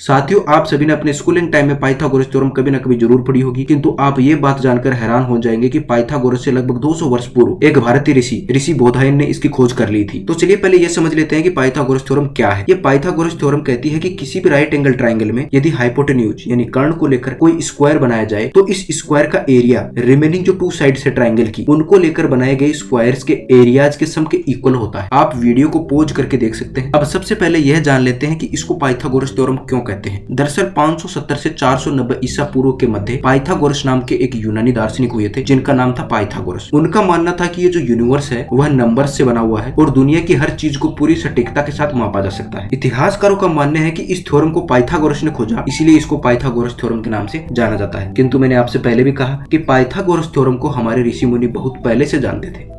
साथियों, आप सभी ने अपने स्कूलिंग टाइम में पाइथागोरस थ्योरम कभी न कभी जरूर पढ़ी होगी, किंतु आप ये बात जानकर हैरान हो जाएंगे कि पाइथागोरस से लगभग 200 वर्ष पूर्व एक भारतीय ऋषि बोधायन ने इसकी खोज कर ली थी। तो चलिए पहले ये समझ लेते हैं कि पाइथागोरस थ्योरम क्या है। ये पाइथागोरस थ्योरम कहती है कि किसी भी राइट एंगल ट्राइंगल में यदि हाइपोटेन्यूज यानी कर्ण को लेकर कोई स्क्वायर बनाया जाए तो इस स्क्वायर का एरिया रिमेनिंग जो टू साइड से ट्राइंगल की उनको लेकर बनाए गए स्क्वायर्स के एरियाज के सम के इक्वल होता है। आप वीडियो को पॉज करके देख सकते हैं। अब सबसे पहले यह जान लेते हैं कि इसको पाइथागोरस थ्योरम क्यों कहते हैं। दरअसल 570 से 490 ईसा पूर्व के मध्य पाइथागोरस नाम के एक यूनानी दार्शनिक हुए थे जिनका नाम था पाइथागोरस। उनका मानना था कि ये जो यूनिवर्स है वह नंबर्स से बना हुआ है और दुनिया की हर चीज को पूरी सटीकता के साथ मापा जा सकता है। इतिहासकारों का मानना है कि इस थ्योरम को पाइथागोरस ने खोजा, इसलिए इसको पाइथागोरस थ्योरम के नाम से जाना जाता है। किंतु मैंने आपसे पहले भी कहा कि पाइथागोरस थ्योरम को हमारे ऋषि मुनि बहुत पहले से जानते थे।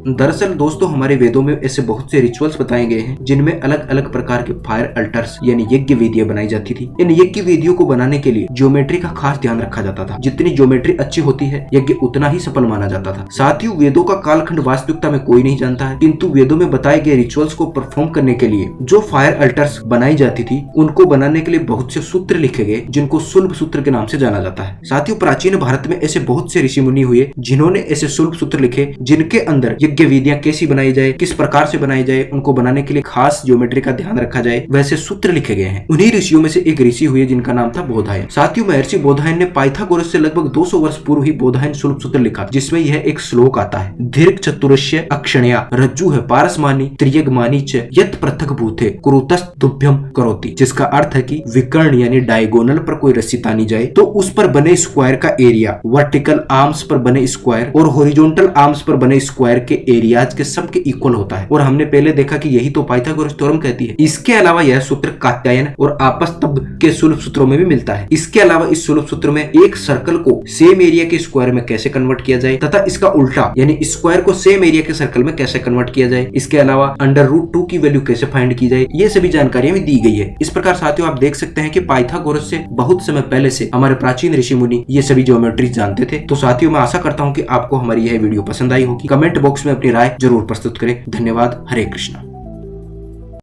दरअसल दोस्तों, हमारे वेदों में ऐसे बहुत से रिचुअल्स बताए गए हैं जिनमें अलग अलग प्रकार के फायर अल्टर्स यानी यज्ञ वेदियां बनाई जाती थी। इन यज्ञ वेदियों को बनाने के लिए ज्योमेट्री का खास ध्यान रखा जाता था। जितनी ज्योमेट्री अच्छी होती है यज्ञ उतना ही सफल माना जाता था। साथियों, वेदों का कालखंड वास्तविकता में कोई नहीं जानता है, किंतु वेदों में बताए गए रिचुअल्स को परफॉर्म करने के लिए जो फायर अल्टर्स बनाई जाती थी उनको बनाने के लिए बहुत से सूत्र लिखे गए जिनको सुल्भ सूत्र के नाम से जाना जाता है। साथियों, प्राचीन भारत में ऐसे बहुत से ऋषि मुनि हुए जिन्होंने ऐसे सुल्भ सूत्र लिखे जिनके अंदर यज्ञ वेदियां कैसी बनाई जाए, किस प्रकार से बनाई जाए, उनको बनाने के लिए खास ज्योमेट्री का ध्यान रखा जाए, वैसे सूत्र लिखे गए हैं। उन्हीं ऋषियों में से एक ऋषि हुए जिनका नाम था बोधायन। साथियों, महर्षि बोधायन ने पाइथागोरस से लगभग 200 वर्ष पूर्व ही बोधायन सुल्भ सूत्र लिखा, जिसमें यह एक श्लोक आता है, दीर्घ चतुरस्य अक्षणया रज्जु है पारसमानी त्रियगमानी च यत् पृथक भूते कुरुतस्तुभ्यम करोति, जिसका अर्थ है कि विकर्ण यानी डायगोनल पर कोई रस्सी तानी जाए तो उस पर बने स्क्वायर का एरिया वर्टिकल आर्म्स पर बने स्क्वायर और हॉरिजॉन्टल आर्म्स पर बने स्क्वायर के एरियाज के सब के इक्वल होता है। और हमने पहले देखा कि यही तो पाइथागोरस थ्योरम कहती है। इसके अलावा यह सूत्र कात्यायन और आपस्तब्ध के सुल्भ सूत्रों में भी मिलता है। इसके अलावा इस सुल्भ सूत्र में एक सर्कल को सेम एरिया के स्क्वायर में कैसे कन्वर्ट किया जाए तथा इसका उल्टा यानी स्क्वायर को सेम एरिया के सर्कल में कैसे कन्वर्ट किया जाए, इसके अलावा √2 की वैल्यू कैसे फाइंड की जाए, ये सभी जानकारियां भी दी गई है। इस प्रकार साथियों, आप देख सकते हैं कि पाइथागोरस से बहुत समय पहले से हमारे प्राचीन ऋषि मुनि ये सभी ज्योमेट्री जानते थे। तो साथियों, मैं आशा करता हूँ कि आपको हमारी यह वीडियो पसंद आई होगी। कमेंट बॉक्स में अपनी राय जरूर प्रस्तुत करें। धन्यवाद। हरे कृष्णा।